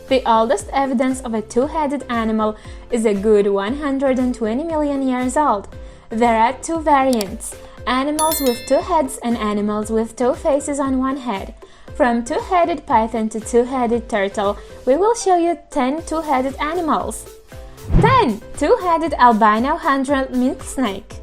The oldest evidence of a two-headed animal is a good 120 million years old. There are two variants: animals with two heads and animals with two faces on one head. From two-headed python to two-headed turtle, we will show you 10 two-headed animals. 10. Two-headed albino horned milk snake.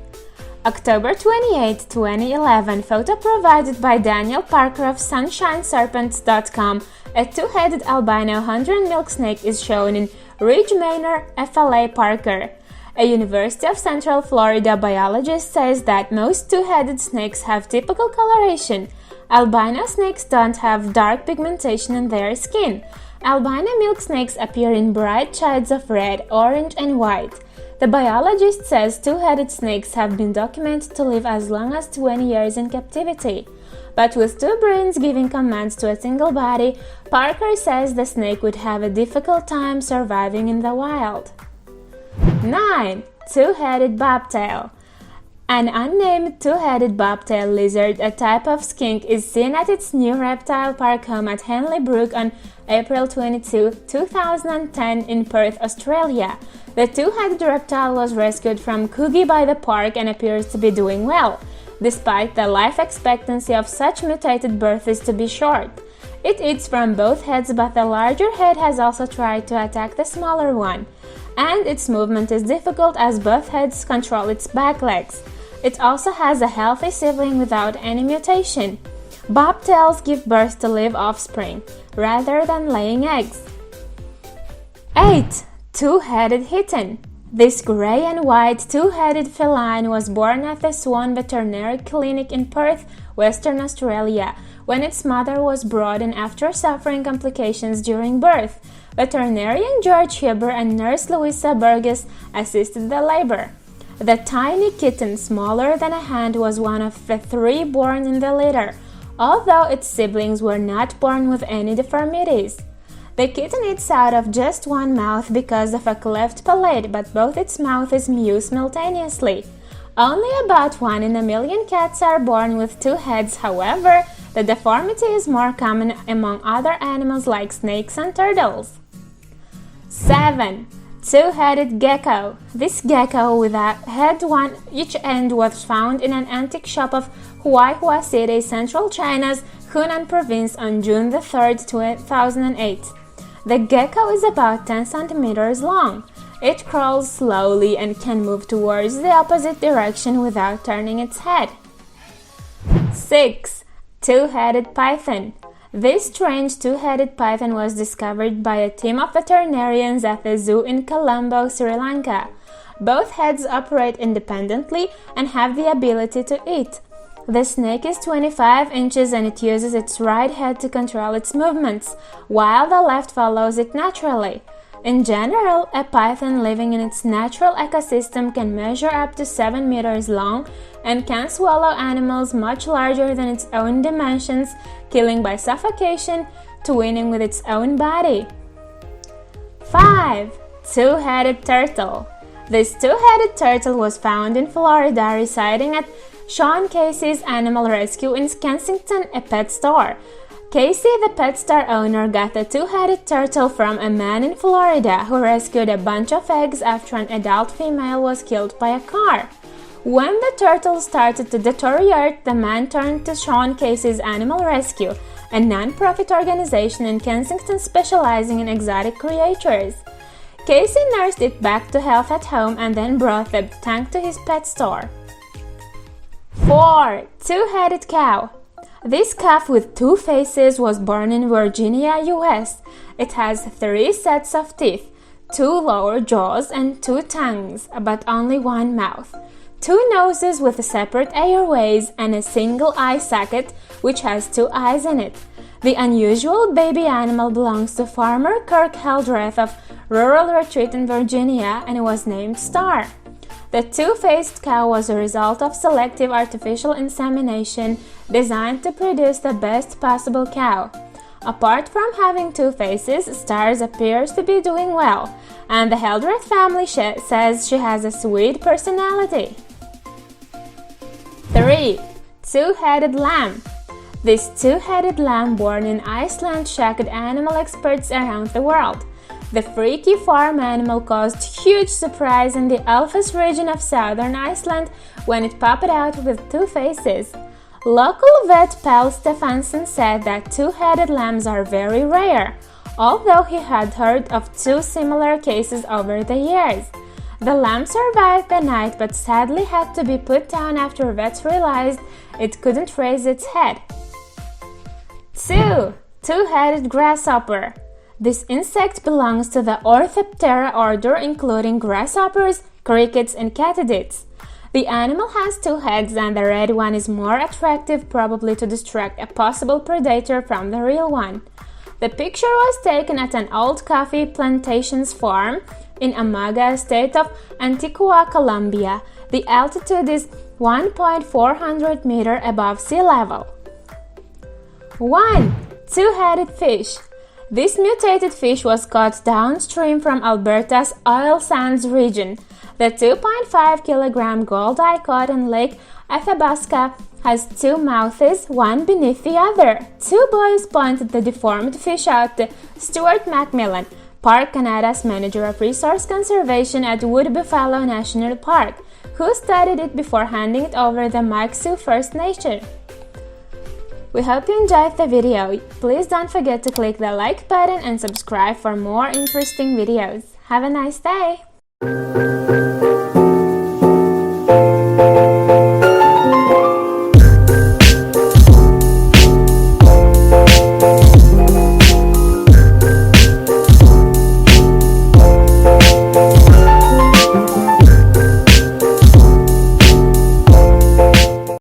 October 28, 2011, photo provided by Daniel Parker of SunshineSerpents.com. A two-headed albino horned milk snake is shown in Ridge Manor, FLA Parker. A University of Central Florida biologist says that most two-headed snakes have typical coloration. Albino snakes don't have dark pigmentation in their skin. Albino milk snakes appear in bright shades of red, orange, and white. The biologist says two-headed snakes have been documented to live as long as 20 years in captivity. But with two brains giving commands to a single body, Parker says the snake would have a difficult time surviving in the wild. 9. Two-headed bobtail. An unnamed two-headed bobtail lizard, a type of skink, is seen at its new reptile park home at Henley Brook on April 22, 2010 in Perth, Australia. The two-headed reptile was rescued from Coogee by the park and appears to be doing well, despite the life expectancy of such mutated birds to be short. It eats from both heads, but the larger head has also tried to attack the smaller one, and its movement is difficult as both heads control its back legs. It also has a healthy sibling without any mutation. Bobtails give birth to live offspring, rather than laying eggs. 8. Two-headed Hittite. This gray and white two-headed feline was born at the Swan Veterinary Clinic in Perth, Western Australia, when its mother was brought in after suffering complications during birth. Veterinarian George Huber and nurse Louisa Burgess assisted the labor. The tiny kitten, smaller than a hand, was one of the 3 born in the litter, although its siblings were not born with any deformities. The kitten eats out of just one mouth because of a cleft palate, but both its mouths mew simultaneously. Only about 1 in a million cats are born with 2 heads. However, the deformity is more common among other animals like snakes and turtles. 7. Two-headed gecko. This gecko with a head on each end was found in an antique shop of Huaihua City, Central China's Hunan province on June 3, 2008. The gecko is about 10 centimeters long. It crawls slowly and can move towards the opposite direction without turning its head. 6. Two-headed python. This strange two-headed python was discovered by a team of veterinarians at the zoo in Colombo, Sri Lanka. Both heads operate independently and have the ability to eat. The snake is 25 inches and it uses its right head to control its movements, while the left follows it naturally. In general, a python living in its natural ecosystem can measure up to 7 meters long and can swallow animals much larger than its own dimensions, killing by suffocation to winning with its own body. 5. Two-headed turtle. This two-headed turtle was found in Florida, residing at Sean Casey's Animal Rescue in Kensington, a pet store. Casey, the pet store owner, got the two-headed turtle from a man in Florida who rescued a bunch of eggs after an adult female was killed by a car. When the turtle started to deteriorate, the man turned to Sean Casey's Animal Rescue, a non-profit organization in Kensington specializing in exotic creatures. Casey nursed it back to health at home and then brought the tank to his pet store. 4. Two-headed cow. This calf with 2 faces was born in Virginia, US. It has 3 sets of teeth, 2 lower jaws and 2 tongues, but only 1 mouth, 2 noses with separate airways, and a single eye socket which has 2 eyes in it. The unusual baby animal belongs to farmer Kirk Hildreth of Rural Retreat in Virginia and was named Star. The two-faced cow was a result of selective artificial insemination designed to produce the best possible cow. Apart from having 2 faces, Stars appears to be doing well, and the Hildreth family says she has a sweet personality. 3. Two-headed lamb. This two-headed lamb born in Iceland shocked animal experts around the world. The freaky farm animal caused huge surprise in the Alfes region of southern Iceland when it popped out with two faces. Local vet Pal Stefansson said that two-headed lambs are very rare, although he had heard of two similar cases over the years. The lamb survived the night but sadly had to be put down after vets realized it couldn't raise its head. 2. Two-headed grasshopper. This insect belongs to the Orthoptera order, including grasshoppers, crickets, and katydids. The animal has two heads, and the red one is more attractive, probably to distract a possible predator from the real one. The picture was taken at an old coffee plantations farm in Amaga, state of Antigua, Colombia. The altitude is 1,400 meters above sea level. 1. Two-headed fish. This mutated fish was caught downstream from Alberta's oil sands region. The 2.5 kilogram goldeye caught in Lake Athabasca has two mouths, one beneath the other. Two boys pointed the deformed fish out to Stuart Macmillan, Park Canada's manager of resource conservation at Wood Buffalo National Park, who studied it before handing it over to the Miksou First Nation. We hope you enjoyed the video. Please don't forget to click the like button and subscribe for more interesting videos. Have a nice day!